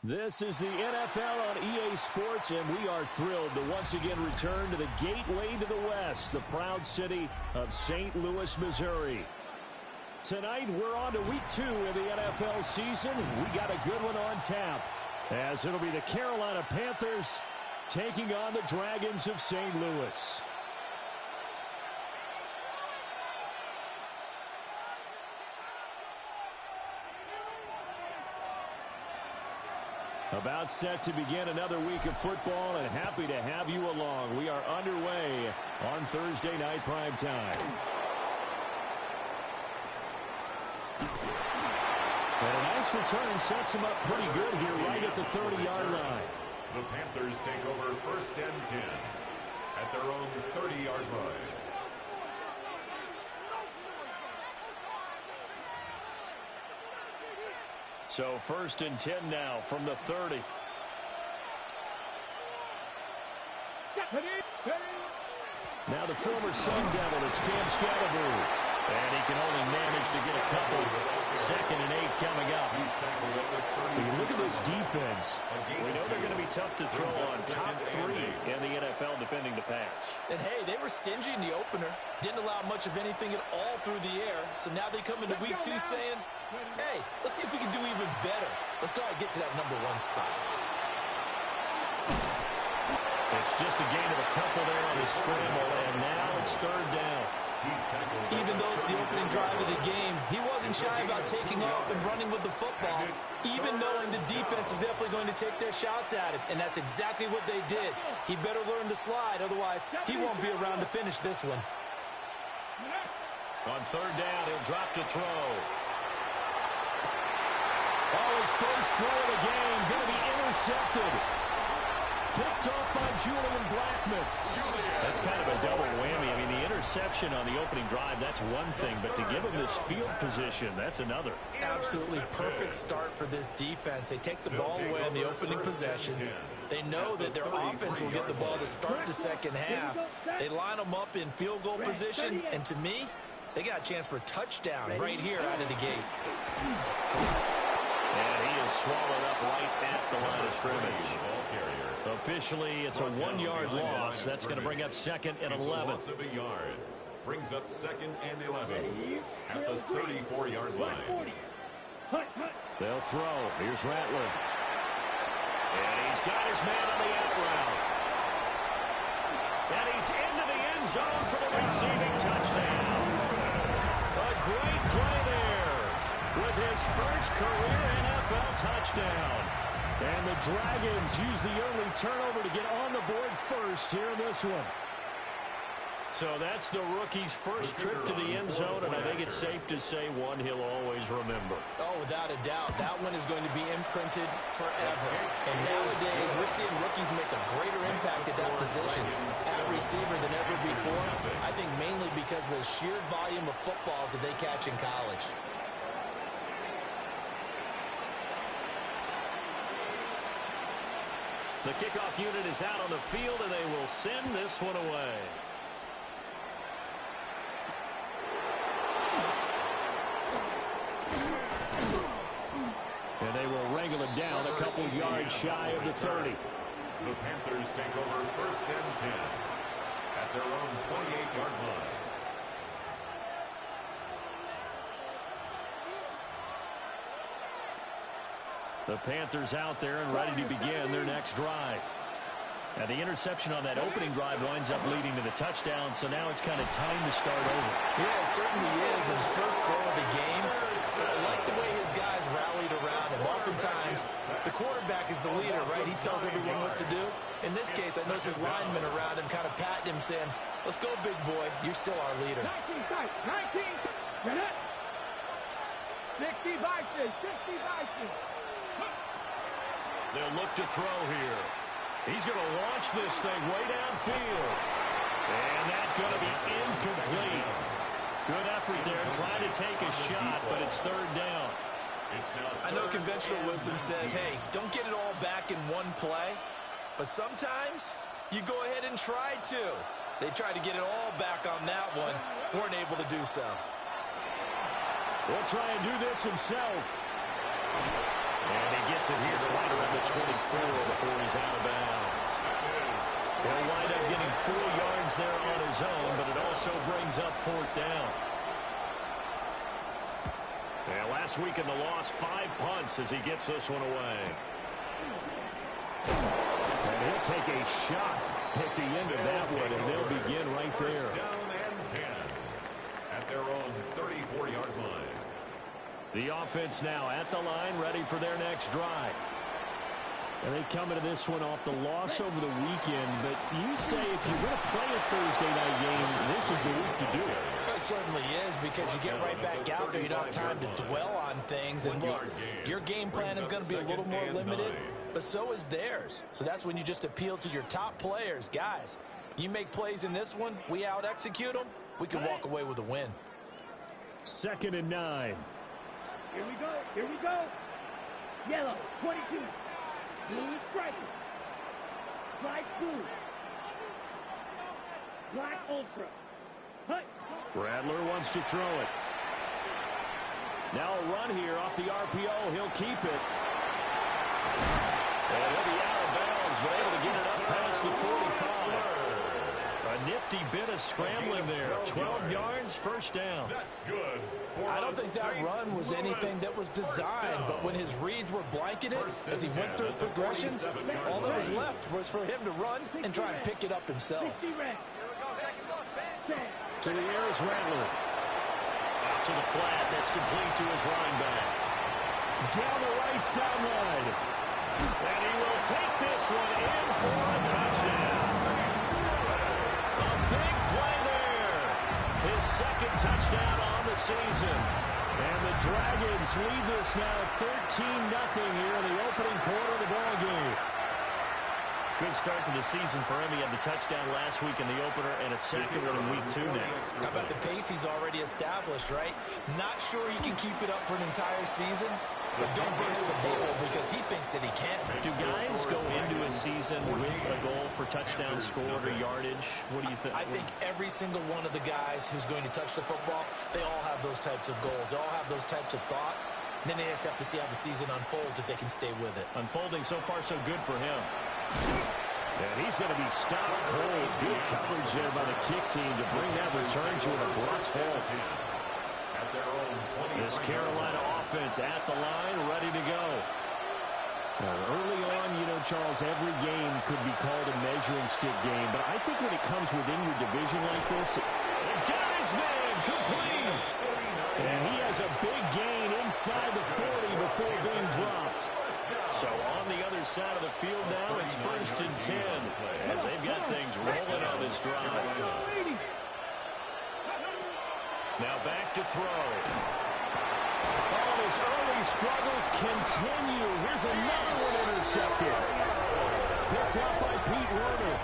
This is the NFL on EA Sports, and we are thrilled to once again return to the gateway to the West, the proud city of St. Louis, Missouri. Tonight, we're on to week 2 of the NFL season. We got a good one on tap, as it'll be the Carolina Panthers taking on the Dragons of St. Louis. About set to begin another week of football, and happy to have you along. We are underway on Thursday night primetime. And a nice return sets him up pretty good here right at the 30-yard line. The Panthers take over 1st and 10 at their own 30-yard line. So 1st and 10 now from the 30. Now the former Sun Devil, it's Cam Scalaboo. And he can only manage to get a couple. 2nd and 8 coming up. When you look at this defense, we know they're going to be tough to throw on. Top 3 in the NFL defending the pass. And hey, they were stingy in the opener. Didn't allow much of anything at all through the air. So now they come into week 2 saying, hey, let's see if we can do even better. Let's go ahead and get to that number 1 spot. It's just a gain of a couple there on the scramble, and now it's 3rd down. Even though it's the opening drive of the game, he wasn't shy about taking off and running with the football, even knowing the defense is definitely going to take their shots at him, and that's exactly what they did. He better learn to slide, otherwise he won't be around to finish this one. On 3rd down, he'll drop to throw. Oh, his first throw of the game, going to be intercepted. Picked off by Julian Blackmon. That's kind of a double whammy. I mean, the interception on the opening drive, that's one thing, but to give him this field position, that's another. Absolutely perfect start for this defense. They take the ball away in the opening possession. They know that their offense will get the ball to start the second half. They line them up in field goal position, and to me, they got a chance for a touchdown right here out of the gate. And he is swallowed up right at the line of scrimmage. Officially, it's a 1-yard loss. That's going to bring up 2nd and 11. Loss of a yard. Brings up 2nd and 11 at the 34-yard line. They'll throw. Here's Rattler. And he's got his man on the out route. And he's into the end zone for the receiving touchdown. A great play there with his first career NFL touchdown. And the Dragons use the early turnover to get on the board first here in this one. So that's the rookie's first trip to the end zone, and I think it's safe to say one he'll always remember. Oh, without a doubt. That one is going to be imprinted forever. And nowadays, we're seeing rookies make a greater impact at that position at receiver than ever before. I think mainly because of the sheer volume of footballs that they catch in college. The kickoff unit is out on the field, and they will send this one away. And they will wrangle it down a couple yards shy of the 30. The Panthers take over 1st and 10 at their own 28-yard line. The Panthers out there and ready to begin their next drive. And the interception on that opening drive winds up leading to the touchdown, so now it's kind of time to start over. Yeah, it certainly is. His first throw of the game. I like the way his guys rallied around him. Oftentimes, the quarterback is the leader, right? He tells everyone what to do. In this case, I noticed his linemen around him kind of patting him, saying, let's go, big boy. You're still our leader. 19, 60 vices, 60 vices. They'll look to throw here. He's going to launch this thing way downfield. And that's going to be incomplete. Good effort there, trying to take a shot, but it's 3rd down. I know conventional wisdom says, hey, don't get it all back in one play. But sometimes you go ahead and try to. They tried to get it all back on that one. Weren't able to do so. Will try and do this himself. And he gets it here to right around the 24 before he's out of bounds. He'll wind up getting 4 yards there on his own, but it also brings up 4th down. And last week in the loss, 5 punts as he gets this one away. And he'll take a shot at the end of that one, and they'll begin right there. First down and 10 at their own 34-yard line. The offense now at the line, ready for their next drive. And they come into this one off the loss over the weekend, but you say if you're going to play a Thursday night game, this is the week to do it. It certainly is, because you get right back out there. You don't have time to dwell on things. And look, your game plan is going to be a little more limited, but so is theirs. So that's when you just appeal to your top players. Guys, you make plays in this one, we out-execute them, we can walk away with a win. 2nd and 9. Here we go. Here we go. Yellow, 22. Blue pressure. Black blue. Black ultra. Hut. Rattler wants to throw it. Now a run here off the RPO. He'll keep it. And he'll be out of bounds, but able to get it up past the 45. A nifty bit of scrambling there. 12 yards, 1st down. That's good. I don't think that run was anything that was designed, but when his reads were blanketed, as he went through his progressions, all that was left was for him to run and try and pick it up himself. 60 red. To the air is Rattler. Out to the flat. That's complete to his running back. Down the right sideline. And he will take this one in for a touchdown. A big play there. His 2nd touchdown on the season. And the Dragons lead this now 13-0 here in the opening quarter of the ballgame. Good start to the season for him. He had the touchdown last week in the opener and a 2nd one in week 2 now. How about the pace he's already established, right? Not sure he can keep it up for an entire season, but don't burst the bubble because he thinks that he can. Do guys go into a season with a goal for touchdown scored or yardage? What do you think? I think every single one of the guys who's going to touch the football, they all have those types of goals. They all have those types of thoughts. And then they just have to see how the season unfolds if they can stay with it. Unfolding so far so good for him. And he's going to be stopped cold. Good coverage there by the kick team to bring that return to an abrupt halt. This Carolina offense at the line, ready to go. Now, early on, you know, Charles, every game could be called a measuring stick game. But I think when it comes within your division like this, the guy's man complete. And he has a big gain inside the 40 before being dropped. So on the other side of the field now, it's 1st and 10 as they've got things rolling on this drive. Now back to throw. Oh, his early struggles continue. Here's another one intercepted. Picked up by Pete Werner.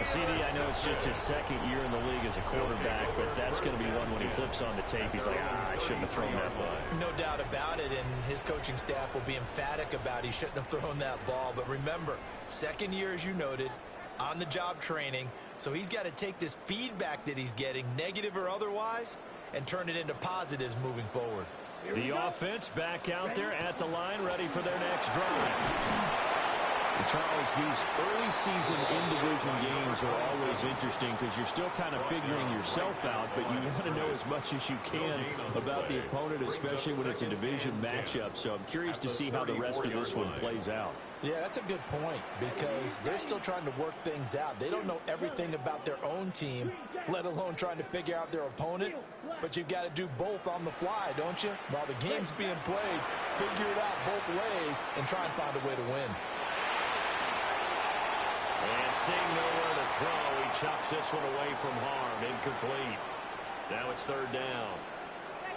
CD, I know it's just his 2nd year in the league as a quarterback, but that's going to be one when he flips on the tape. He's like, I shouldn't have thrown that ball. No doubt about it, and his coaching staff will be emphatic about he shouldn't have thrown that ball. But remember, 2nd year, as you noted, on-the-job training, so he's got to take this feedback that he's getting, negative or otherwise, and turn it into positives moving forward. The offense back out there at the line, ready for their next drive. Charles, these early season in-division games are always interesting because you're still kind of figuring yourself out, but you want to know as much as you can about the opponent, especially when it's a division matchup. So I'm curious to see how the rest of this one plays out. Yeah, that's a good point because they're still trying to work things out. They don't know everything about their own team, let alone trying to figure out their opponent. But you've got to do both on the fly, don't you? While the game's being played, figure it out both ways and try and find a way to win. And seeing nowhere to throw, he chucks this one away from harm. Incomplete. Now it's 3rd down.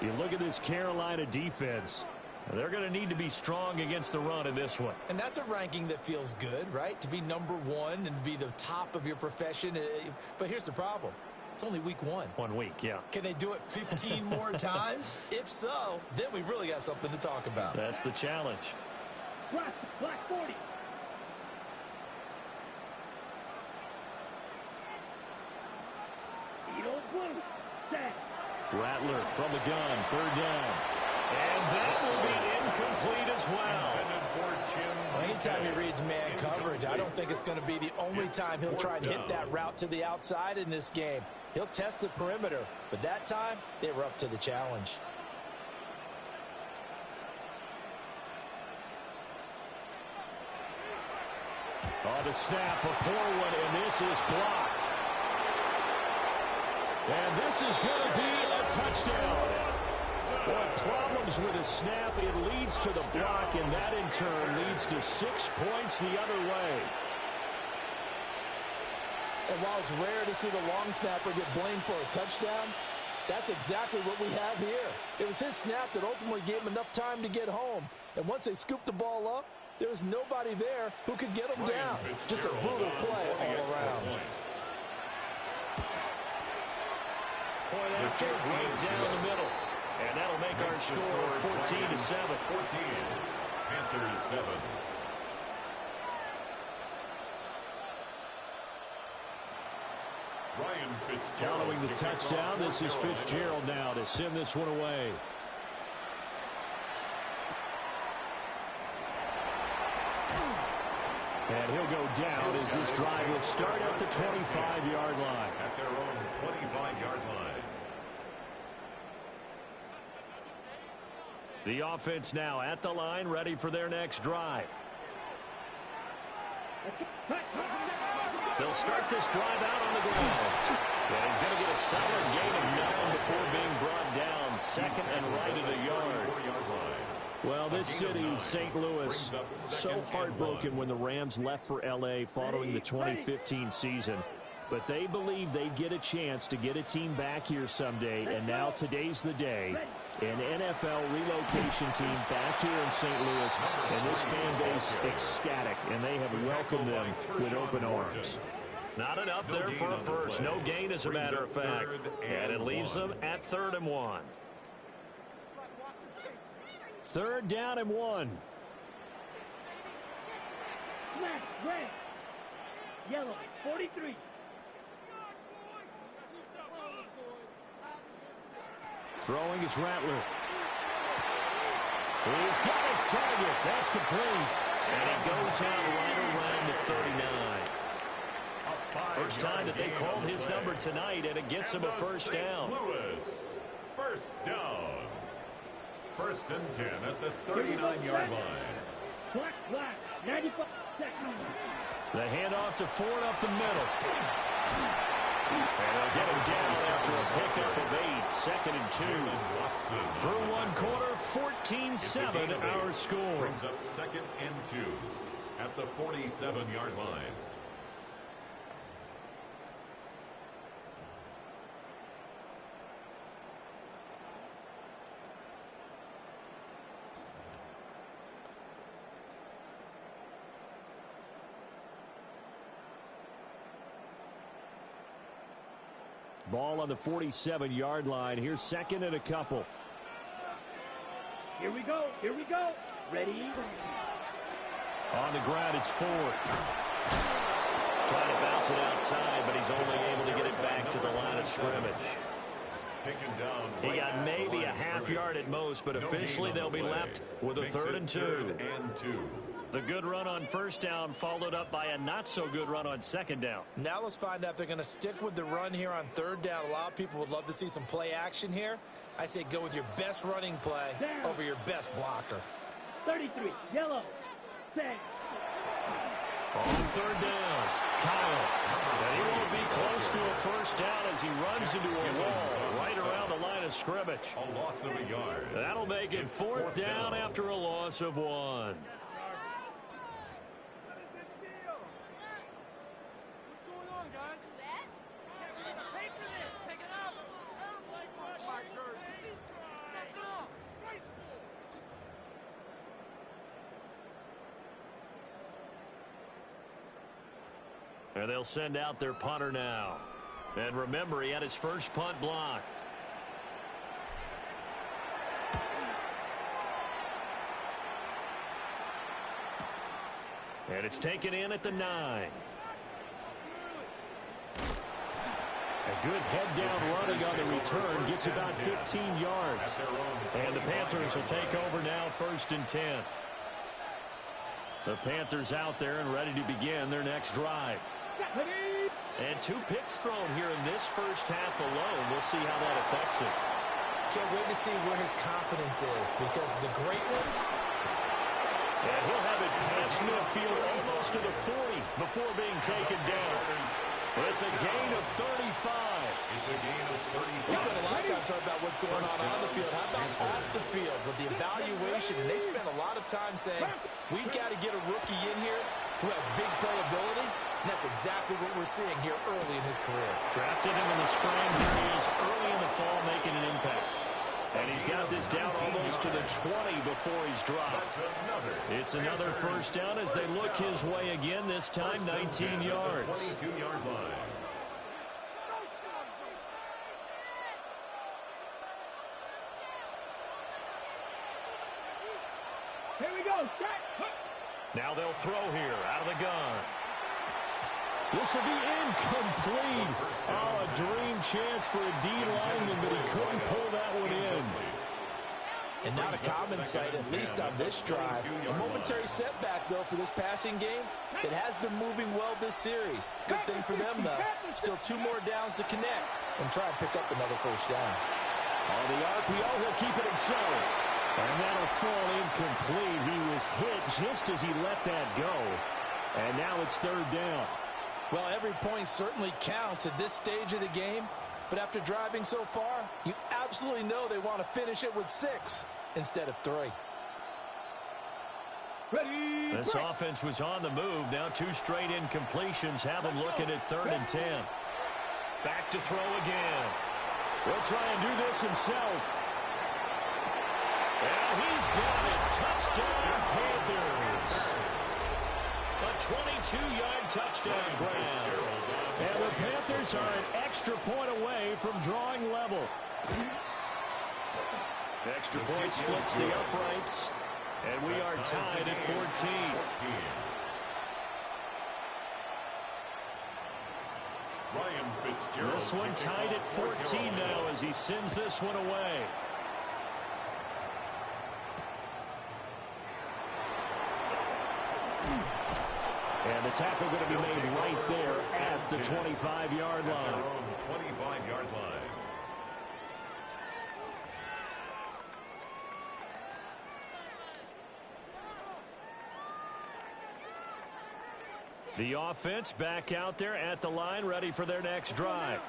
You look at this Carolina defense. They're going to need to be strong against the run in this one. And that's a ranking that feels good, right? To be #1 and to be the top of your profession. But here's the problem. It's only week 1. 1 week, yeah. Can they do it 15 more times? If so, then we really got something to talk about. That's the challenge. Black 40. Rattler from the gun, 3rd down. And that will be incomplete as well. Anytime he reads man coverage, I don't think it's going to be the only time he'll try and hit that route to the outside in this game. He'll test the perimeter, but that time they were up to the challenge. On the snap, a poor one, and this is blocked. And this is going to be a touchdown. Well, problems with a snap, it leads to the block, and that in turn leads to 6 points the other way. And while it's rare to see the long snapper get blamed for a touchdown, that's exactly what we have here. It was his snap that ultimately gave him enough time to get home. And once they scooped the ball up, there was nobody there who could get him down. Just a brutal play all around. Point after, right down the middle. And that'll make our score 14-7. 14. Panthers 7. Ryan Fitzgerald. Following the touchdown, this is Fitzgerald now to send this one away. And he'll go down as this drive will start at the 25-yard line. At their own 25-yard line. The offense now at the line, ready for their next drive. They'll start this drive out on the ground. And he's going to get a solid gain of 9 before being brought down. Second and right of the yard. Well, this city, St. Louis, so heartbroken when the Rams left for L.A. following the 2015 season. But they believe they get a chance to get a team back here someday, and now today's the day. An NFL relocation team back here in St. Louis, and this fan base ecstatic, and they have welcomed them with open arms. Not enough there for a first. No gain, as a matter of fact. And it leaves them at 3rd and 1. 3rd down and 1. Black, red, yellow, 43. Throwing is Rattler. He's got his target. That's complete. And it goes out right around the 39. First time that they called his number tonight, and it gets him a first down. Louis, first down. 1st and 10 at the 39-yard line. Black, 95 seconds. The handoff to Ford up the middle. And they'll get him down after a pickup of 8, 2nd and 2. Through one quarter, 14-7 our score. Brings up 2nd and 2 at the 47-yard line. Ball on the 47-yard line. Here's 2nd and a couple. Here we go. Ready? On the ground, it's Ford. Trying to bounce it outside, but he's only able to get it back to the line of scrimmage. Taken down. He got maybe a half yard at most, but officially they'll be left with a 3rd and 2. The good run on 1st down followed up by a not-so-good run on 2nd down. Now let's find out if they're going to stick with the run here on 3rd down. A lot of people would love to see some play action here. I say go with your best running play over your best blocker. 33, yellow, set. On 3rd down, Kyle. And he won't be close to a first down as he runs into a wall right around the line of scrimmage. A loss of a yard. That'll make it 4th down after a loss of 1. And they'll send out their punter now. And remember, he had his first punt blocked. And it's taken in at the 9. A good head-down running on the return gets about 15 yards. And the Panthers will take over now, 1st and 10. The Panthers out there and ready to begin their next drive. And 2 picks thrown here in this first half alone. We'll see how that affects it. Can't wait to see where his confidence is, because the great ones... And he'll have it past midfield almost to the 40 before being taken down. It's a gain of 35. It's a gain of 35. We spent a lot of time talking about what's going on the field. How about off the field with the evaluation? And they spent a lot of time saying, we've got to get a rookie in here who has big playability. And that's exactly what we're seeing here early in his career. Drafted him in the spring. Here he is early in the fall making an impact. And he's got this down almost to the 20 before he's dropped. It's another first down as they look his way again, this time 19 yards. 22-yard line. Here we go. Now they'll throw here out of the gun. This will be incomplete. Oh, a dream chance for a D lineman, but he couldn't pull that one in. And not a common sight, at least on this drive. A momentary setback, though, for this passing game. It has been moving well this series. Good thing for them, though. Still 2 more downs to connect and try and pick up another first down. On the RPO, he'll keep it himself. And that'll fall incomplete. He was hit just as he let that go. And now it's 3rd down. Well, every point certainly counts at this stage of the game. But after driving so far, you absolutely know they want to finish it with 6 instead of 3. Ready, this offense was on the move. Now 2 straight incompletions have them looking at 3rd and 10. Back to throw again. He'll try and do this himself. And he's got it. Touchdown, Panthers. A 22-yard touchdown grab. And the Panthers are an extra point away from drawing level. Extra point splits the uprights. And we are tied at 14. This one tied at 14 now as he sends this one away. And the tackle going to be made right there at the 25-yard line. 25-yard line. The offense back out there at the line, ready for their next drive.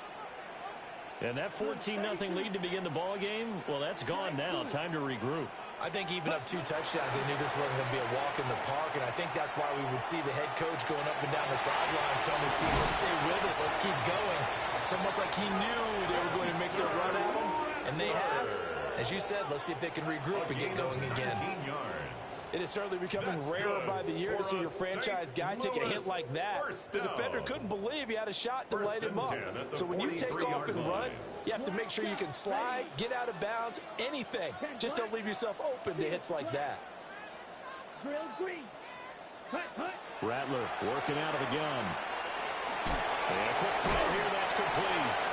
And that 14-0 lead to begin the ball game, well, that's gone now. Time to regroup. I think even up 2 touchdowns, they knew this wasn't going to be a walk in the park, and I think that's why we would see the head coach going up and down the sidelines telling his team, let's stay with it, let's keep going. It's almost like he knew they were going to make their run at him, and they have. As you said, let's see if they can regroup and get going again. It is certainly becoming rarer by the year to see your franchise guy take a hit like that. The defender couldn't believe he had a shot to light him up. So when you take off and run, you have to make sure you can slide, get out of bounds, anything. Just don't leave yourself open to hits like that. Rattler working out of the gun. And a quick throw here, that's complete.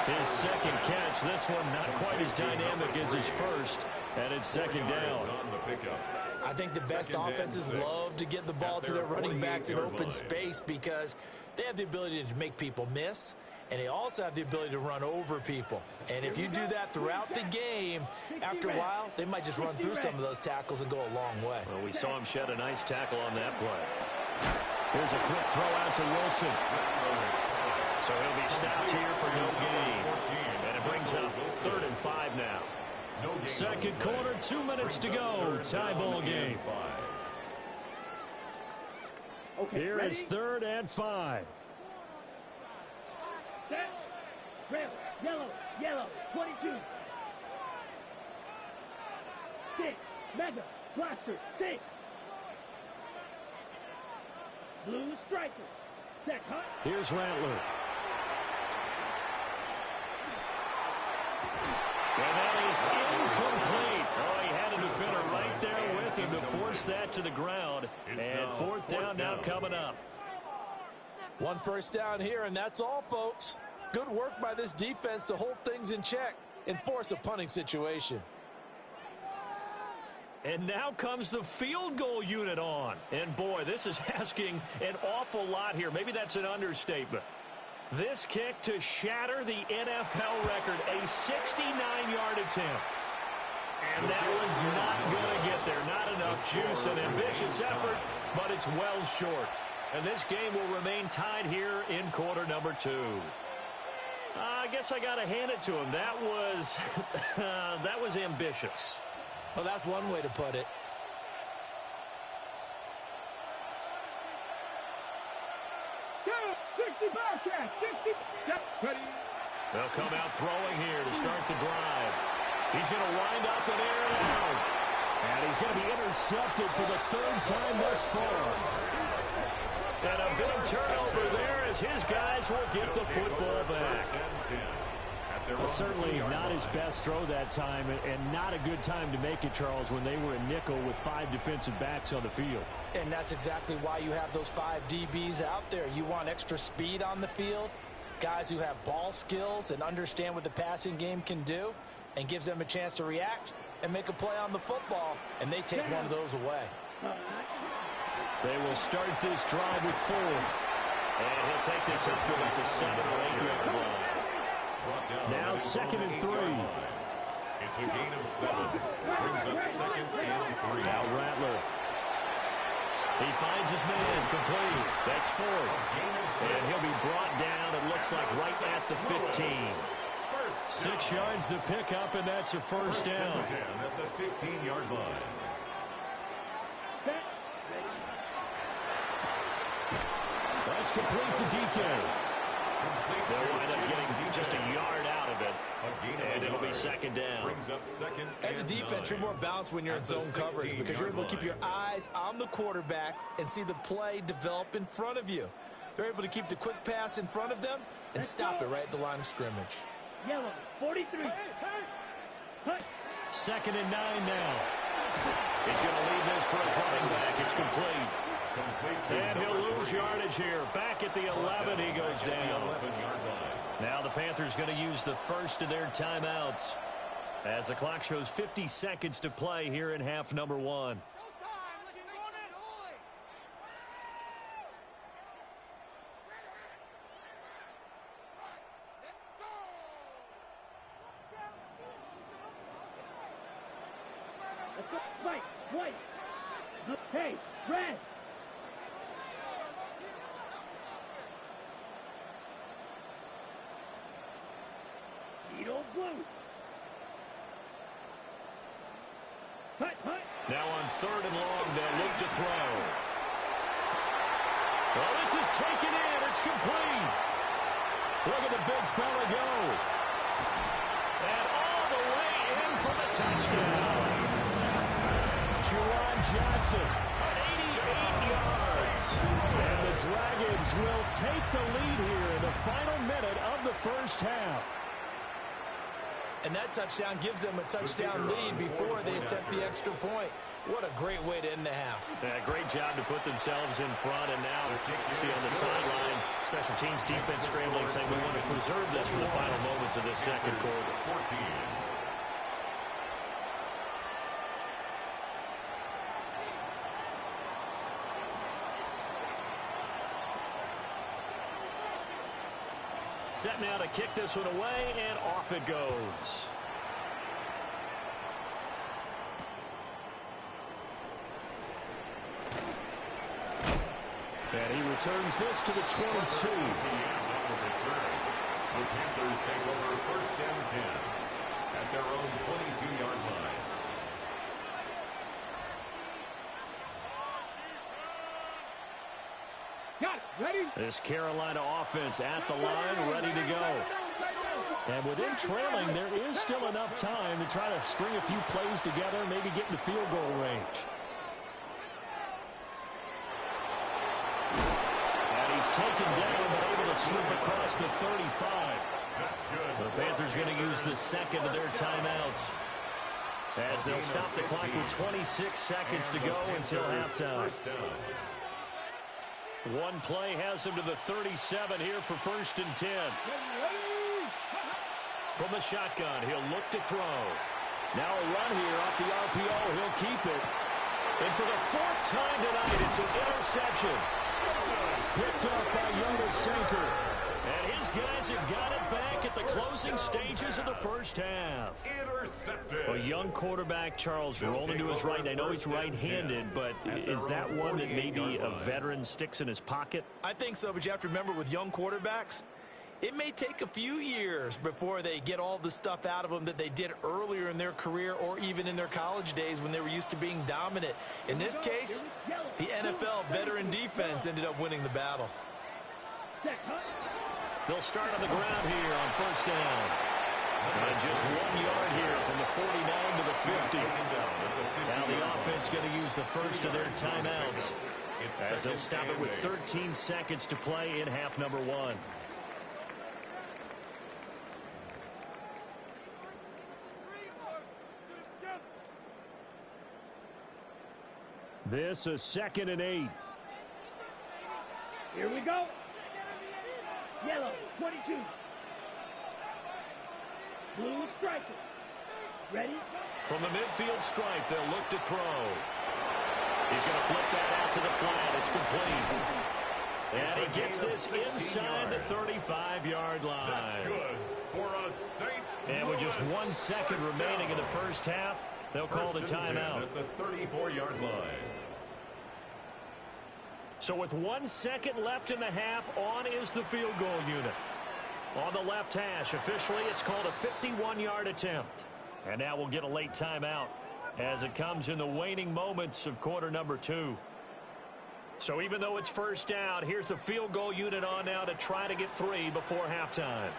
His second catch, this one not quite as dynamic as his first, and it's 2nd down. I think the best offenses love to get the ball to their running backs in open space because they have the ability to make people miss, and they also have the ability to run over people. And if you do that throughout the game, after a while, they might just run through some of those tackles and go a long way. Well, we saw him shed a nice tackle on that play. Here's a quick throw out to Wilson. So he'll be stopped here for no gain. And it brings up 3rd and 5 now. Second quarter, 2 minutes to go. Tie ball game. Here is 3rd and 5. Set. Red, yellow, 22. 6. Mega, blaster, 6. Blue striker. Set, hot. Here's Rattler. And that is incomplete. Oh, he had a defender right there with him to force that to the ground. And 4th down now coming up. 1 first down here, and that's all, folks. Good work by this defense to hold things in check and force a punting situation. And now comes the field goal unit on. And boy, this is asking an awful lot here. Maybe that's an understatement. This kick to shatter the NFL record, a 69-yard attempt. And that one's not going to get there. Not enough juice, an ambitious effort, but it's well short. And this game will remain tied here in quarter number 2. I guess I got to hand it to him. That was, that was ambitious. Well, that's one way to put it. Go! 60 Bearcats! 60! Ready? They'll come out throwing here to start the drive. He's going to wind up and air it out. And he's going to be intercepted for the 3rd time thus far. And a big turnover there as his guys will get the football back. Well, certainly not his best throw that time, and not a good time to make it, Charles, when they were in nickel with 5 defensive backs on the field. And that's exactly why you have those 5 DBs out there. You want extra speed on the field, guys who have ball skills and understand what the passing game can do, and gives them a chance to react and make a play on the football, and they take one of those away. They will start this drive with 4. And he'll take this up to about the 7 or 8-yard line. Now 2nd and 3. It's a gain of 7. Brings up 2nd and 3. Now Rattler. He finds his man complete. That's 4. And he'll be brought down, it looks like, right at the 15. 6 yards the pickup, and that's a first down. At the 15-yard line. That's complete to DK. They'll wind up getting just a yard out of it, and it'll be 2nd down. Brings up 2nd. As a defense, you're more balanced when you're in zone coverage because you're able to keep your eyes on the quarterback and see the play develop in front of you. They're able to keep the quick pass in front of them and stop it right at the line of scrimmage. Yellow, 43. 2nd and 9 now. He's going to leave this for his running back. It's complete. And he'll lose yardage here. Back at the 11, he goes down. Now the Panthers going to use the first of their timeouts as the clock shows 50 seconds to play here in half number 1. White, white. Hey, red. Needle blue. Hut, hut. Now on 3rd and long, they'll look to throw. Well, this is taken in. It's complete. Look at the big fella go. And all the way in for the touchdown. Juwan Johnson, 88 yards. And the Dragons will take the lead here in the final minute of the first half. And that touchdown gives them a touchdown lead before they attempt the extra point. What a great way to end the half. Yeah, great job to put themselves in front. And now you see on the sideline, special teams defense scrambling, saying we want to preserve this for the final moments of this second quarter. 14. Set now to kick this one away, and off it goes. And he returns this to the 22. The Panthers take over 1st and 10 at their own 22-yard line. Got it. Ready? This Carolina offense at the line, ready to go. And within trailing, there is still enough time to try to string a few plays together, maybe get in the field goal range. And he's taken down, but able to slip across the 35. That's good. The Panthers going to use the 2nd of their timeouts as they'll stop the clock with 26 seconds to go until halftime. First down. One play has him to the 37 here for 1st and 10. From the shotgun, he'll look to throw. Now a run here off the RPO. He'll keep it. And for the 4th time tonight, it's an interception. Picked up by Jonas Sinker. And his guys have got it back at the closing stages of the first half. Intercepted. A young quarterback, Charles, rolling to his right. I know he's right-handed, but is that one that maybe a veteran sticks in his pocket? I think so, but you have to remember with young quarterbacks, it may take a few years before they get all the stuff out of them that they did earlier in their career or even in their college days when they were used to being dominant. In this case, the NFL veteran defense ended up winning the battle. They'll start on the ground here on 1st down. And just 1 yard here from the 49 to the 50. Now the offense going to use the first of their timeouts as they'll stop it with 13 seconds to play in half number 1. This is 2nd and 8. Here we go. Yellow, 22. Blue striker. Ready? From the midfield stripe, they'll look to throw. He's going to flip that out to the flat. It's complete. And he gets this inside the 35-yard line. That's good for a St. And with just 1 second remaining in the first half, they'll call the timeout. At the 34-yard line. So with 1 second left in the half, on is the field goal unit. On the left hash, officially it's called a 51-yard attempt. And now we'll get a late timeout as it comes in the waning moments of quarter number 2. So even though it's 1st down, here's the field goal unit on now to try to get 3 before halftime.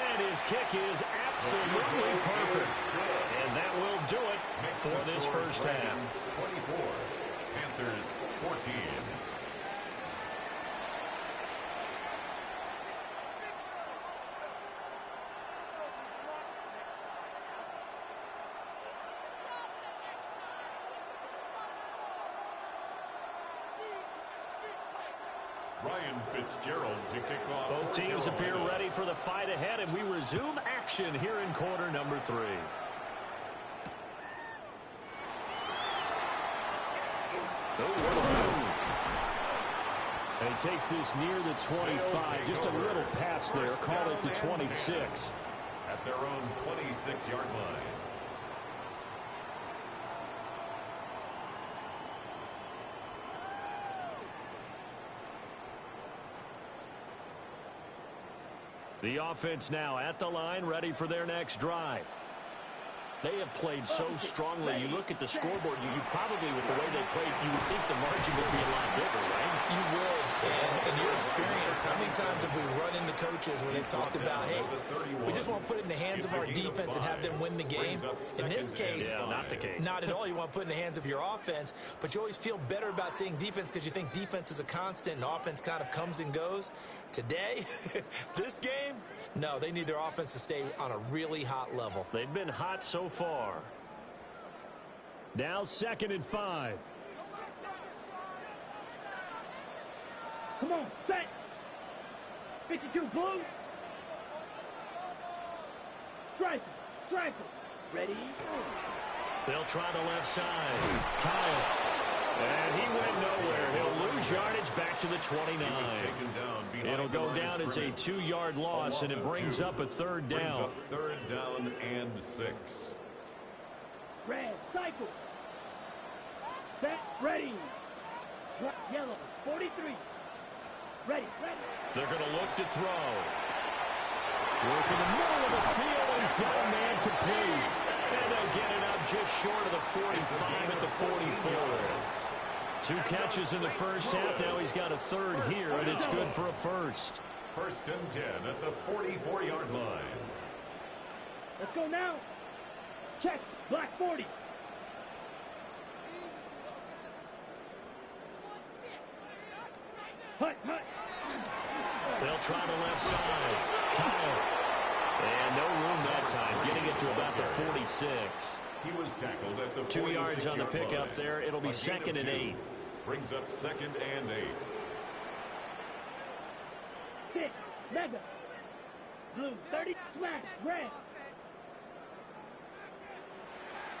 And his kick is absolutely perfect. And that will do it for this first half. 24, Panthers 14. Ryan Fitzgerald to kick off. Both teams appear ready for the fight ahead, and we resume action here in quarter number 3. And he takes this near the 25. Just a little pass there. Call it the 26. At their own 26-yard line. The offense now at the line, ready for their next drive. They have played so strongly. You look at the scoreboard, you probably, with the way they played, you would think the margin would be a lot bigger, right? You would. And in your experience, how many times have we run into coaches where they've talked about, hey, we just want to put it in the hands of our defense and have them win the game? In this case, not the case. Not at all. You want to put it in the hands of your offense, but you always feel better about seeing defense because you think defense is a constant and offense kind of comes and goes. Today, this game, no, they need their offense to stay on a really hot level. They've been hot so far. Now 2nd and 5. Come on, set. 52 blue. Striker. Ready? They'll try the left side. Kyle. And he went nowhere. He'll lose yardage back to the 29. It'll go down as a 2-yard loss, and it brings up a 3rd down. 3rd down and 6. Red, cycle. Set, ready. Yellow, 43. Ready. They're going to look to throw. Work in the middle of the field, and he's got a man complete. And they'll get it up just short of the 45 at the 44. 2 catches in the first half. Now he's got a 3rd here, and it's good for a 1st. 1st and 10 at the 44-yard line. Let's go now. Check. Black 40. Hut. They'll try the left side. Kyle. And no room that time, getting it to about the 46. He was tackled at the 2 yards on the pickup line. there. It'll be 2nd and 8. Brings up 2nd and 8. 6, mega. Blue, 30, smash, red.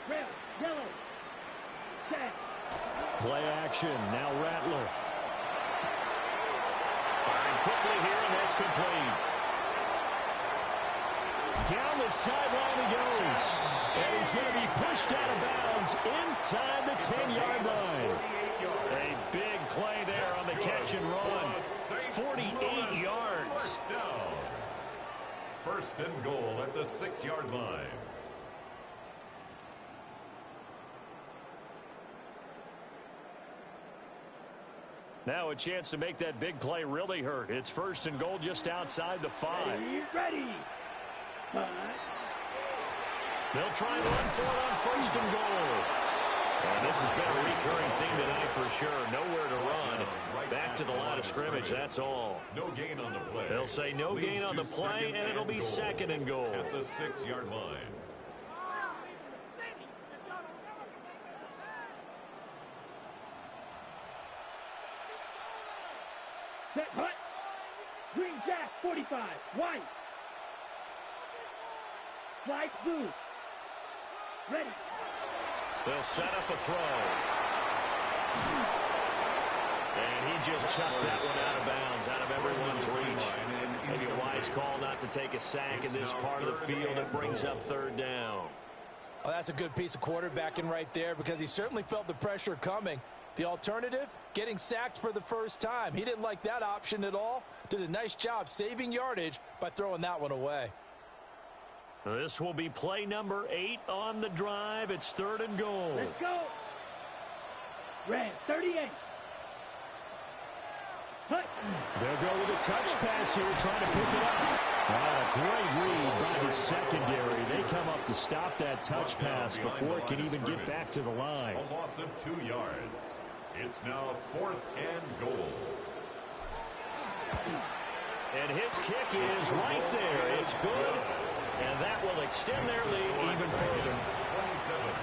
Red, yellow. 10. Play action. Now Rattler. Firing quickly here, and that's complete. Down the sideline he goes. And he's going to be pushed out of bounds inside the 10-yard line. A big play there on the catch and run. 48 yards. First and goal at the 6-yard line. Now a chance to make that big play really hurt. It's 1st and goal just outside the 5. Ready. They'll try and run for it on 1st and goal. And this has been a recurring theme tonight for sure. Nowhere to run. Back to the line of scrimmage, that's all. No gain on the play. They'll say no gain on the play, and it'll be 2nd and goal. At the 6-yard line. Set, hut. Green jack, 45. White. Slice blue. Ready. They'll set up a throw. And he just chucked that one out of bounds, out of everyone's reach. Maybe a wise call not to take a sack in this part of the field. It brings up 3rd down. Oh, that's a good piece of quarterbacking right there because he certainly felt the pressure coming. The alternative, getting sacked for the first time. He didn't like that option at all. Did a nice job saving yardage by throwing that one away. This will be play number 8 on the drive. It's 3rd and goal. Let's go. Red, 38. Hut. They'll go with a touch pass here, trying to pick it up. A great read by the secondary. They come up to stop that touch pass before it can even get back to the line. A loss of 2 yards. It's now 4th and goal. And his kick is right there. It's good. And that will extend their lead even further.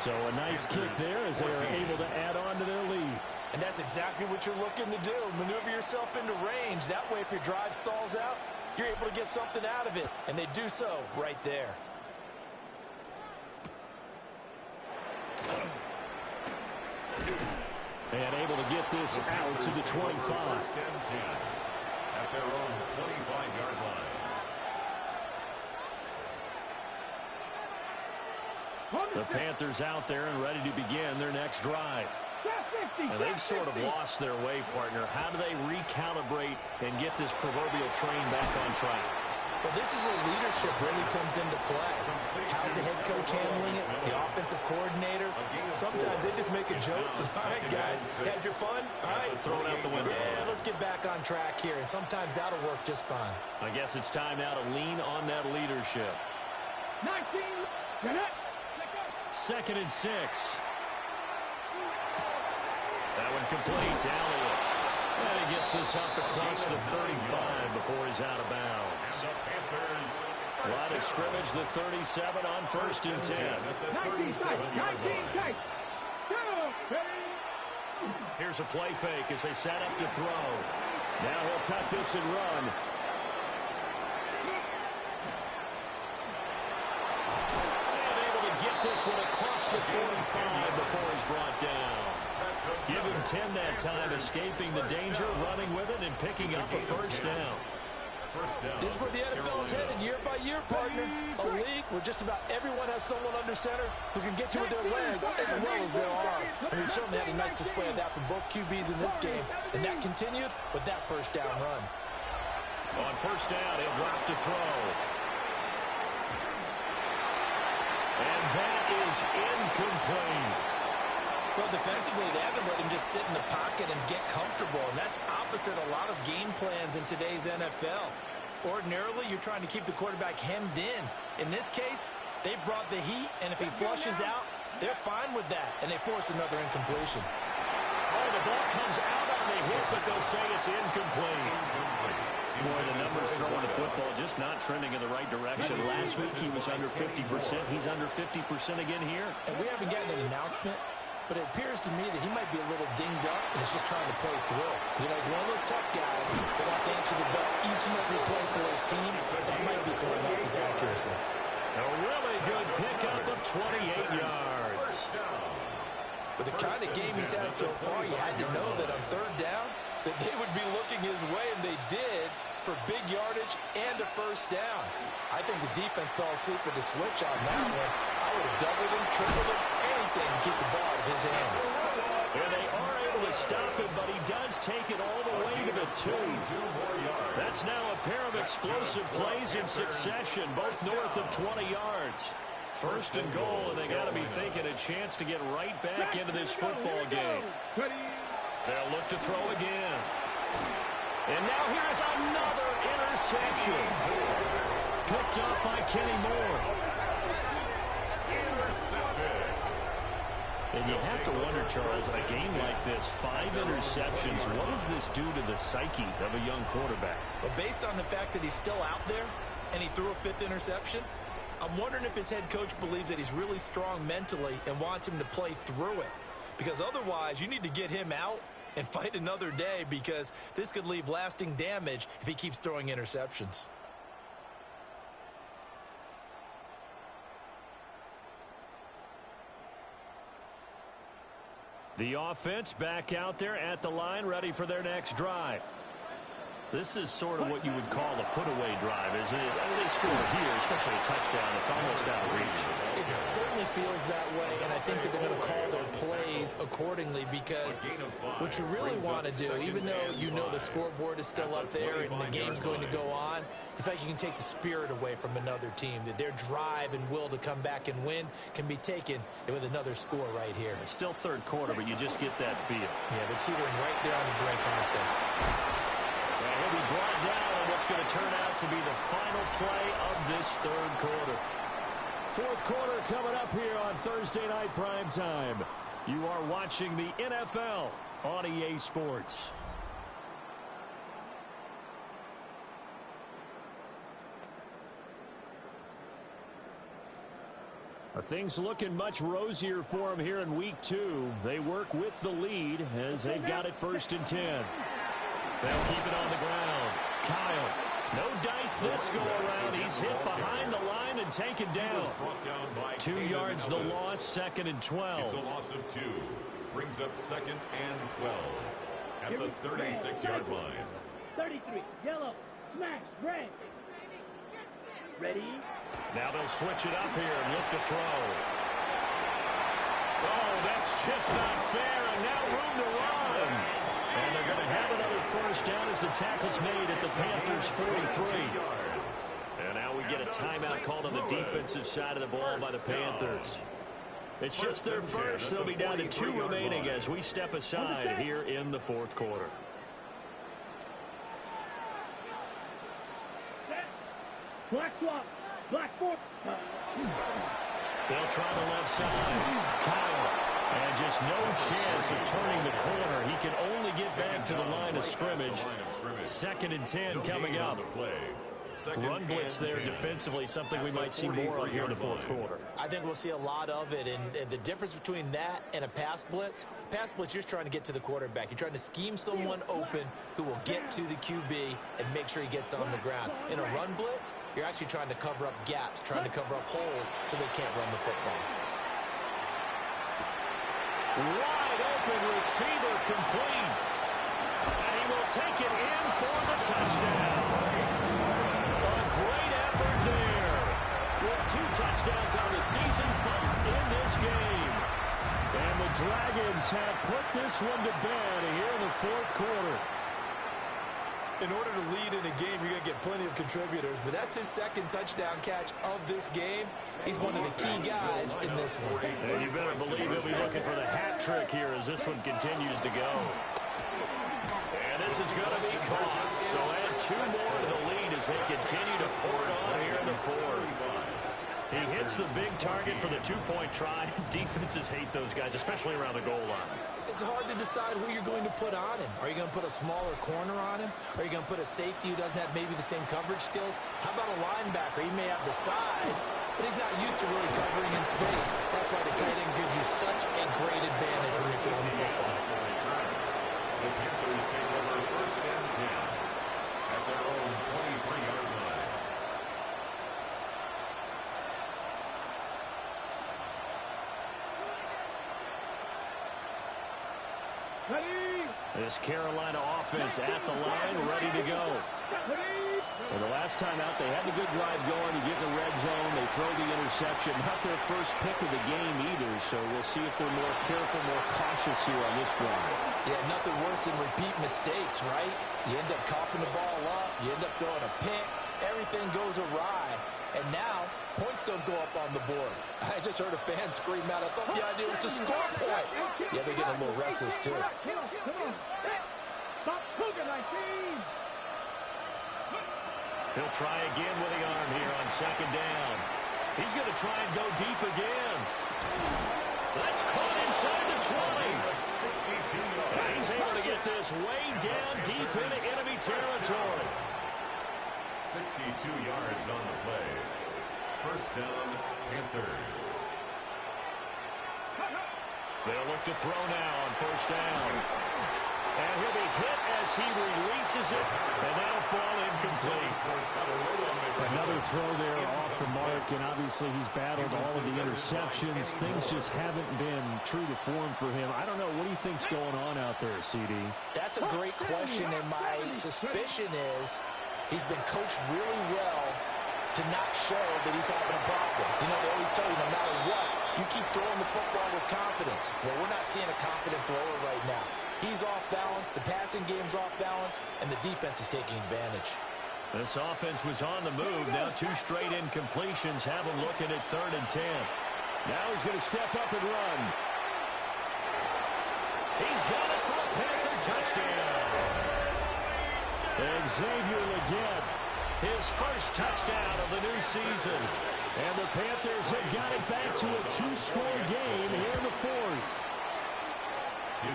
So a nice kick there as they are able to add on to their lead. And that's exactly what you're looking to do. Maneuver yourself into range. That way, if your drive stalls out, you're able to get something out of it. And they do so right there. And able to get this out to the 25. At their own 25-yard line. The Panthers out there and ready to begin their next drive. And they've sort of lost their way, partner. How do they recalibrate and get this proverbial train back on track? Well, this is where leadership really comes into play. How's the head coach handling it? The offensive coordinator? Sometimes they just make a joke. All right, guys, had your fun? All right. Throw it out the window. Yeah, let's get back on track here. And sometimes that'll work just fine. I guess it's time now to lean on that leadership. 19. Get up. 2nd and 6. That one complete. Elliott. And he gets this up across the 35 before he's out of bounds. Line of scrimmage, the 37 on 1st and 10. 19 tight. Here's a play fake as they set up to throw. Now he'll tuck this and run. And able to get this one across the 45 before he's brought down. Give him 10 that time, escaping the danger, running with it, and picking up a 1st down. This is where the NFL is headed year by year, partner. A league where just about everyone has someone under center who can get you with their legs as well as their arm. And we've certainly had a nice display of that from both QBs in this game. And that continued with that 1st down run. On 1st down, he'll drop to throw. And that is incomplete. Well, defensively, they haven't let him just sit in the pocket and get comfortable, and that's opposite a lot of game plans in today's NFL. Ordinarily, you're trying to keep the quarterback hemmed in. In this case, they brought the heat, and if he flushes out, they're fine with that, and they force another incompletion. Oh, the ball comes out on the hit, but they'll say it's incomplete. Boy, the numbers throwing the football just not trending in the right direction. Last week he was under 50%. He's under 50% again here. And we haven't gotten an announcement, but it appears to me that he might be a little dinged up and is just trying to play through. You know, he's one of those tough guys that wants to answer the bell each and every play for his team. That might be throwing off his accuracy. A really good pickup of 28 yards. With the kind of game he's had so far, you had to know that on third down, that they would be looking his way, and they did, for big yardage and a first down. I think the defense fell asleep with the switch on that one. I would have doubled him, tripled him, anything to keep the ball out of his hands. And they are able to stop him, but he does take it all the way to the 2. That's now a pair of explosive plays in succession, both north of 20 yards. First and goal, and they got to be thinking a chance to get right back into this football game. They'll look to throw again. And now here's another interception. Picked up by Kenny Moore. And you have to wonder, Charles, a game like this, 5 interceptions, what does this do to the psyche of a young quarterback? But based on the fact that he's still out there and he threw a 5th interception, I'm wondering if his head coach believes that he's really strong mentally and wants him to play through it. Because otherwise, you need to get him out and fight another day, because this could leave lasting damage if he keeps throwing interceptions. The offense back out there at the line, ready for their next drive. This is sort of what you would call a put-away drive, isn't it? I mean, they score here, especially a touchdown. It's almost out of reach. It certainly feels that way, and I think that they're going to call their plays accordingly, because what you really want to do, even though you know the scoreboard is still up there and the game's going to go on, the fact you can take the spirit away from another team, that their drive and will to come back and win can be taken with another score right here. It's still third quarter, but you just get that feel. Yeah, they're teetering right there on the brink, aren't they? He'll be brought down on what's going to turn out to be the final play of this third quarter. Fourth quarter coming up here on Thursday Night Primetime. You are watching the NFL on EA Sports. Things looking much rosier for them here in week 2. They work with the lead as they've got it 1st and 10. They'll keep it on the ground. Kyle, no dice this go around. He's hit behind the line and taken down. 2 yards the loss, 2nd and 12. It's a loss of 2. Brings up 2nd and 12 at the 36-yard line. 33, yellow, smash, red. Ready? Now they'll switch it up here and look to throw. Oh, that's just not fair, and now room to run. And they're going to have another first down as the tackle's made at the Panthers' 43. And now we get a timeout called on the defensive side of the ball by the Panthers. It's just their first. They'll be down to 2 remaining as we step aside here in the fourth quarter. Black swap. Black four. They'll try the left side. Kyle. And just no chance of turning the corner. He can only get back to the line of scrimmage. 2nd and 10 coming up. Run blitz there defensively, something we might see more of here in the fourth quarter. I think we'll see a lot of it, and the difference between that and a pass blitz, you're just trying to get to the quarterback. You're trying to scheme someone open who will get to the QB and make sure he gets on the ground. In a run blitz, you're actually trying to cover up gaps, trying to cover up holes so they can't run the football. Wide open receiver complete. And he will take it in for the touchdown. A great effort there. With 2 touchdowns on the season, both in this game. And the Dragons have put this one to bed here in the fourth quarter. In order to lead in a game, you're going to get plenty of contributors, but that's his 2nd touchdown catch of this game. He's one of the key guys in this one. And you better believe he'll be looking for the hat trick here as this one continues to go. And this is going to be caught. So add 2 more to the lead as they continue to pour it on here in the fourth. He hits the big target for the 2-point try. Defenses hate those guys, especially around the goal line. It's hard to decide who you're going to put on him. Are you going to put a smaller corner on him? Are you going to put a safety who doesn't have maybe the same coverage skills? How about a linebacker? He may have the size, but he's not used to really covering in space. That's why the tight end gives you such a great advantage when you're throwing the football. The Panthers take over first and 10 at their own 23-yard line. This Carolina offense at the line, ready to go. Well, the last time out, they had the good drive going. You get in the red zone, they throw the interception. Not their first pick of the game either, so we'll see if they're more careful, more cautious here on this drive. Yeah, nothing worse than repeat mistakes, right? You end up coughing the ball up, you end up throwing a pick, everything goes awry, and now points don't go up on the board. I just heard a fan scream out, I thought the idea was to score points. Yeah, they're getting a little restless too. Stop cooking, I see. He'll try again with the arm here on second down. He's going to try and go deep again. That's caught inside the 20. And he's able to get this way down deep into enemy territory. 62 yards on the play. First down, Panthers. They'll look to throw now on first down. And he'll be hit as he releases it, and that'll fall incomplete. Another throw there off the mark, and obviously he's battled all of the interceptions. Things just haven't been true to form for him. I don't know. What do you think's going on out there, CD? That's a great question, and my suspicion is he's been coached really well to not show that he's having a problem. You know, they always tell you no matter what, you keep throwing the football with confidence. Well, we're not seeing a confident thrower right now. He's off balance, the passing game's off balance, and the defense is taking advantage. This offense was on the move. Now 2 straight incompletions have him looking at 3rd and 10. Now he's going to step up and run. He's got it for a Panther touchdown. And Xavier Legette, his first touchdown of the new season. And the Panthers have got it back to a 2-score game here in the 4th.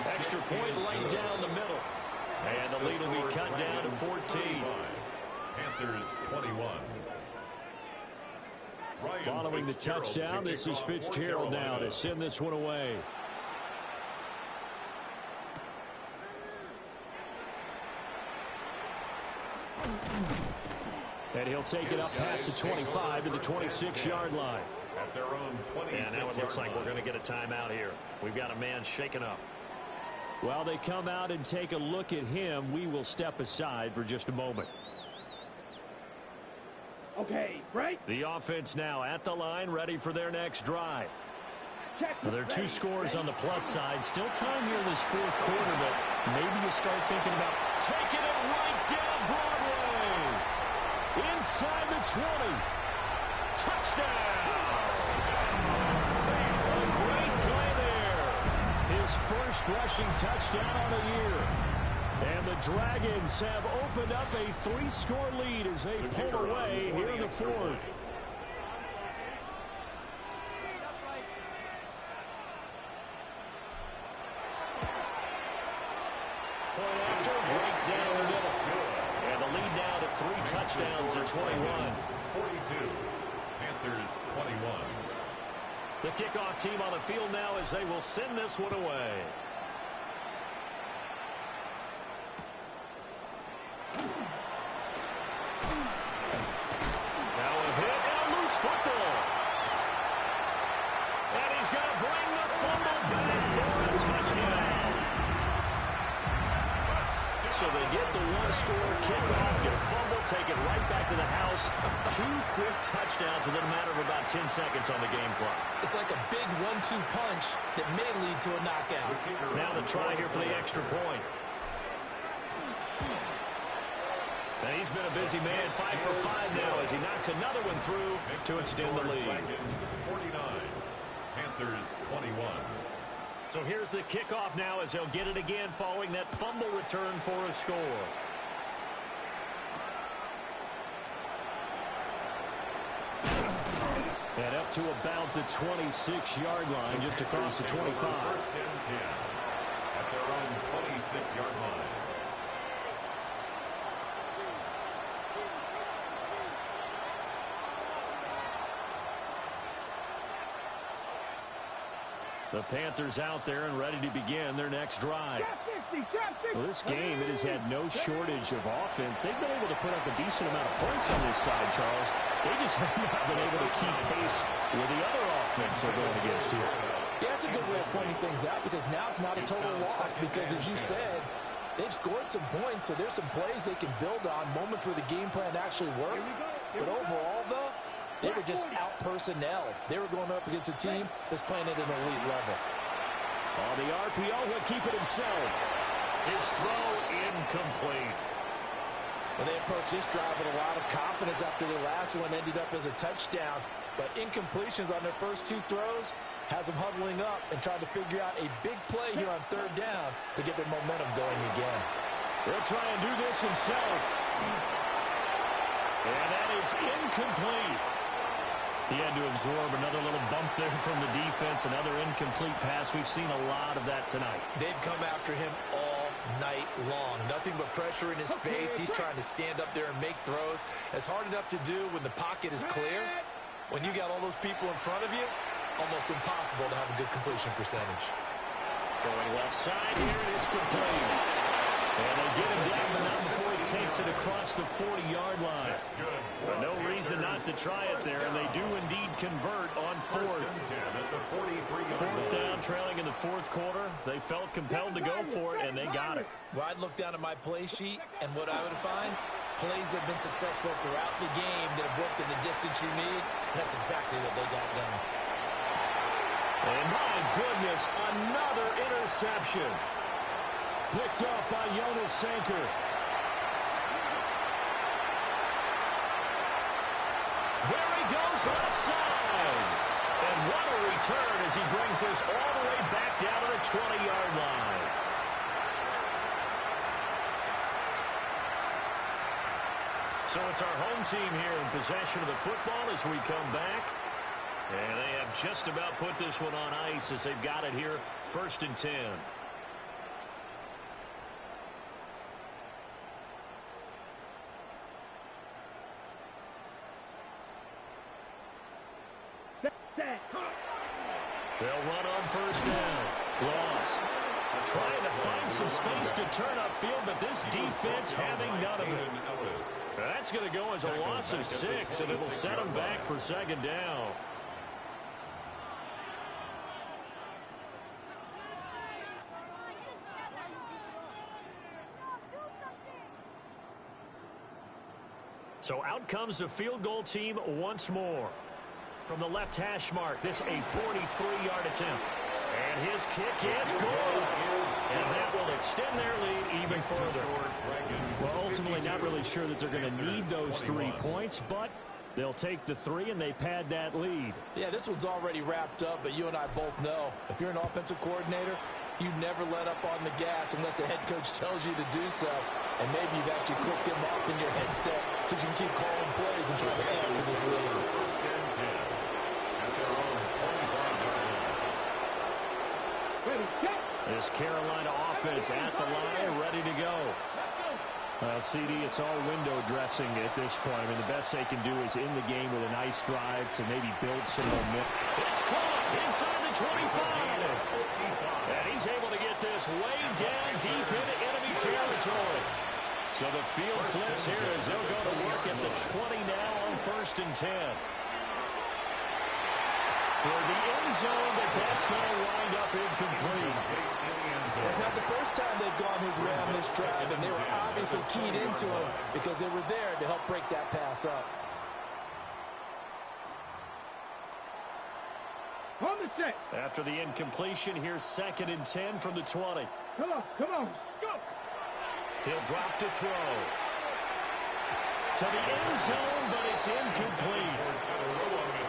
Extra point right down the middle. And the lead will be cut down to 14. Panthers 21. Following the touchdown, this is Fitzgerald now to send this one away. And he'll take it up past the 25 to the 26-yard line. At their own 26. And now it looks like we're going to get a timeout here. We've got a man shaken up. While they come out and take a look at him, we will step aside for just a moment. Okay, break. The offense now at the line, ready for their next drive. Well, there are 2 scores on the plus side. Still time here in this 4th quarter, but maybe you start thinking about taking it right down Broadway. Inside the 20. Touchdown. A great play there. His first rushing touchdown on the year. And the Dragons have opened up a 3-score lead as they pull away here in the 4th. Point after, right down the middle. And the lead now to 3 touchdowns at 21. 42. Panthers 21. The kickoff team on the field now as they will send this one away. Now a hit and a loose football. And he's going to bring the fumble back for a touchdown. So they get the 1-score kickoff, get a fumble, take it right back to the house. 2 quick touchdowns within a matter of about 10 seconds on the game clock. It's like a big 1-2 punch that may lead to a knockout. Now the try here for the extra point. And he's been a busy man, 5 for 5 now as he knocks another one through to extend the lead. 49. Panthers 21. So here's the kickoff now as they'll get it again following that fumble return for a score. And up to about the 26-yard line, just across the 25. First and 10 at their own 26-yard line. The Panthers out there and ready to begin their next drive. Well, this game, it has had no shortage of offense. They've been able to put up a decent amount of points on this side, Charles. They just have not been able to keep pace with the other offense they're going against here. Yeah, it's a good way of pointing things out because now it's not a total loss because, as you said, they've scored some points, so there's some plays they can build on, moments where the game plan actually worked. But overall, though, they were just out-personnel. They were going up against a team that's playing at an elite level. On the RPO, he'll keep it himself. His throw incomplete. Well, they approached this drive with a lot of confidence after their last one ended up as a touchdown. But incompletions on their first two throws has them huddling up and trying to figure out a big play here on third down to get their momentum going again. He'll try and do this himself. And that is incomplete. He had to absorb another little bump there from the defense, another incomplete pass. We've seen a lot of that tonight. They've come after him all night long. Nothing but pressure in his face. He's trying to stand up there and make throws. It's hard enough to do when the pocket is clear. When you got all those people in front of you, almost impossible to have a good completion percentage. Throwing left side here, and it's complete. And they get him down, but not before he takes it across the 40-yard line. But no reason not to try it there, and they do indeed convert on fourth. Fourth down, trailing in the fourth quarter. They felt compelled to go for it, and they got it. Well, I'd look down at my play sheet, and what I would find, plays have been successful throughout the game that have worked in the distance you need, and that's exactly what they got done. And my goodness, another interception. Picked up by Jonas Sanker. There he goes left side. And what a return as he brings this all the way back down to the 20-yard line. So it's our home team here in possession of the football as we come back. And they have just about put this one on ice as they've got it here, 1st and 10. They'll run on 1st down. Loss. Trying to find some space to turn upfield, but this defense having none of it. That's going to go as a loss of 6, and it'll set them back for 2nd down. So out comes the field goal team once more. From the left hash mark, this a 43-yard attempt. And his kick is good. And that will extend their lead even further. Well, ultimately not really sure that they're going to need those 3 points, but they'll take the 3 and they pad that lead. Yeah, this one's already wrapped up, but you and I both know if you're an offensive coordinator, you never let up on the gas unless the head coach tells you to do so. And maybe you've actually clicked him off in your headset so you can keep calling plays and trying to add to this lead. 1st and 10 at their own 25-yard line. This Carolina offense at the line, ready to go. Well, CD, it's all window dressing at this point. I mean, the best they can do is in the game with a nice drive to maybe build some momentum. It's caught inside the 25. And he's able to get this way down deep into enemy territory. So the field flips here as they'll go to work at the 20 now on 1st and 10. Toward the end zone, but that's going to wind up incomplete. It's not the first time they've gone his way on this drive, and they were obviously keyed into him because they were there to help break that pass up. On the set. After the incompletion, here's 2nd and 10 from the 20. Come on, go. He'll drop to throw. To the end zone, but it's incomplete.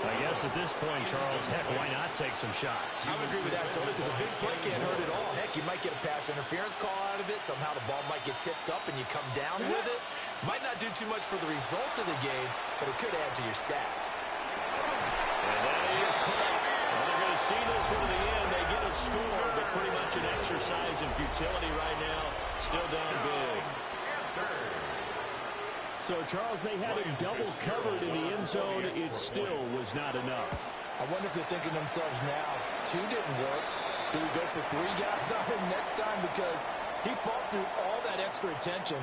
I guess at this point, Charles, heck, why not take some shots? I would agree with that, Tony, because a big play can't hurt at all. Heck, you might get a pass interference call out of it. Somehow the ball might get tipped up and you come down with it. Might not do too much for the result of the game, but it could add to your stats. And that is caught. Well, they're going to see this one to the end. They get a score, but pretty much much an exercise in futility right now. Still down big. So, Charles, they had him double covered in the end zone. It still was not enough. I wonder if they're thinking to themselves now, 2 didn't work. Do we go for 3 guys on him next time? Because he fought through all that extra attention,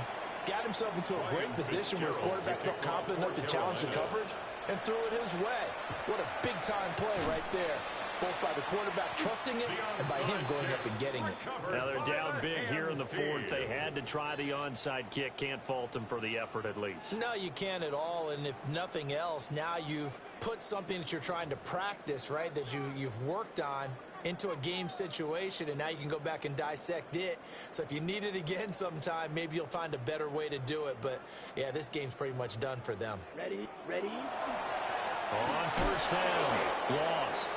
got himself into a great position where his quarterback felt confident enough to challenge the coverage and threw it his way. What a big-time play right there, both by the quarterback trusting it and by him going up and getting it. Now they're down big here in the 4th. They had to try the onside kick. Can't fault them for the effort at least. No, you can't at all, and if nothing else, now you've put something that you're trying to practice, right, that you've worked on into a game situation, and now you can go back and dissect it. So if you need it again sometime, maybe you'll find a better way to do it. But, yeah, this game's pretty much done for them. Ready? On first down, loss.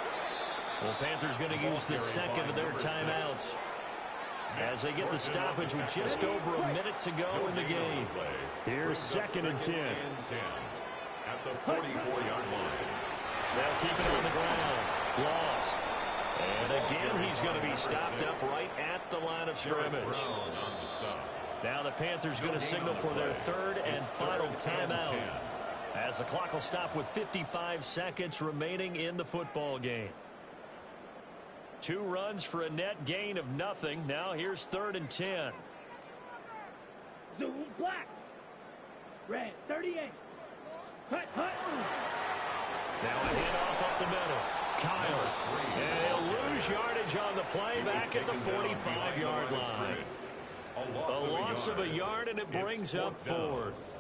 Well, Panthers going to use the second of their timeouts as they get the stoppage with just over a minute to go in the game. Here's 2nd and 10. At the 44-yard line. They'll keep it on the ground. Loss. And again, he's going to be stopped up right at the line of scrimmage. Now the Panthers going to signal for their 3rd and final timeout, as the clock will stop with 55 seconds remaining in the football game. 2 runs for a net gain of nothing. Now here's 3rd and 10. Zoom black. Red 38. Hut. Now a handoff up the middle. Kyle. And he'll lose yardage on the play back at the 45-yard line. A loss of a yard, and it brings up 4th.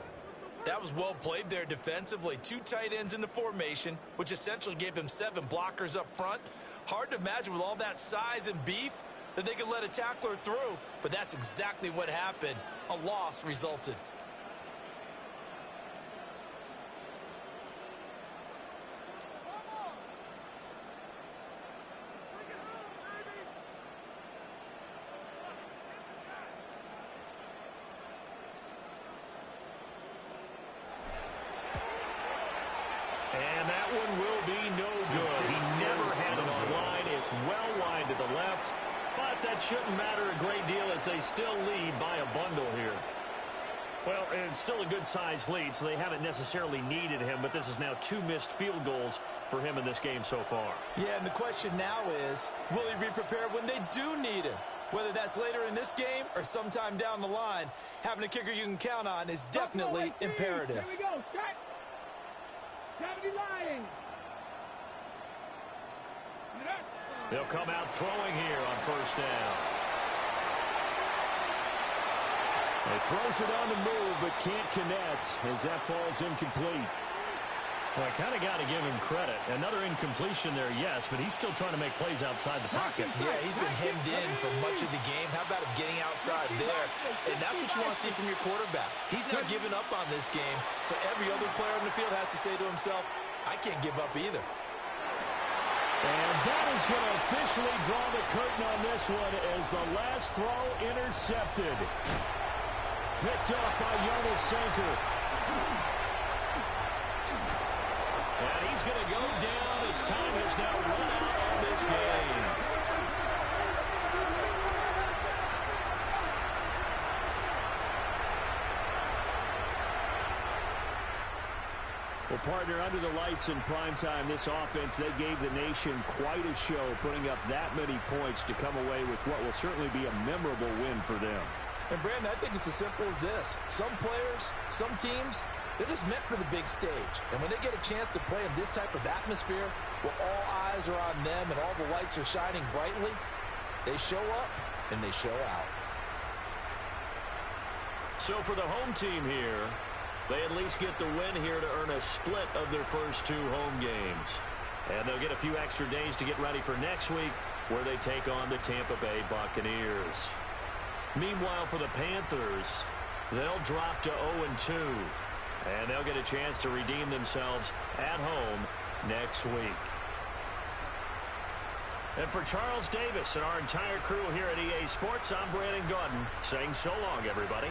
That was well played there defensively. 2 tight ends in the formation, which essentially gave them 7 blockers up front. Hard to imagine with all that size and beef that they could let a tackler through, but that's exactly what happened. A loss resulted. And that one will be no good. He never had it on line. It's well wide to the left, but that shouldn't matter a great deal as they still lead by a bundle here. Well, it's still a good-sized lead, so they haven't necessarily needed him, but this is now 2 missed field goals for him in this game so far. Yeah, and the question now is, will he be prepared when they do need him? Whether that's later in this game or sometime down the line, having a kicker you can count on is definitely imperative. Here we go. Shot. 70 line. They'll come out throwing here on first down. He throws it on the move, but can't connect as that falls incomplete. Well, I kind of got to give him credit. Another incompletion there, yes, but he's still trying to make plays outside the pocket. Yeah, he's been hemmed in for much of the game. How about him getting outside there? And that's what you want to see from your quarterback. He's not giving up on this game, so every other player on the field has to say to himself, I can't give up either. And that is going to officially draw the curtain on this one as the last throw intercepted. Picked off by Jonas Sanker. And he's going to go down as time has now run out on this game. Well, partner, under the lights in primetime, this offense, they gave the nation quite a show, putting up that many points to come away with what will certainly be a memorable win for them. And, Brandon, I think it's as simple as this. Some players, some teams, they're just meant for the big stage. And when they get a chance to play in this type of atmosphere where all eyes are on them and all the lights are shining brightly, they show up and they show out. So for the home team here, they at least get the win here to earn a split of their first 2 home games. And they'll get a few extra days to get ready for next week where they take on the Tampa Bay Buccaneers. Meanwhile, for the Panthers, they'll drop to 0-2. And they'll get a chance to redeem themselves at home next week. And for Charles Davis and our entire crew here at EA Sports, I'm Brandon Gordon saying so long, everybody.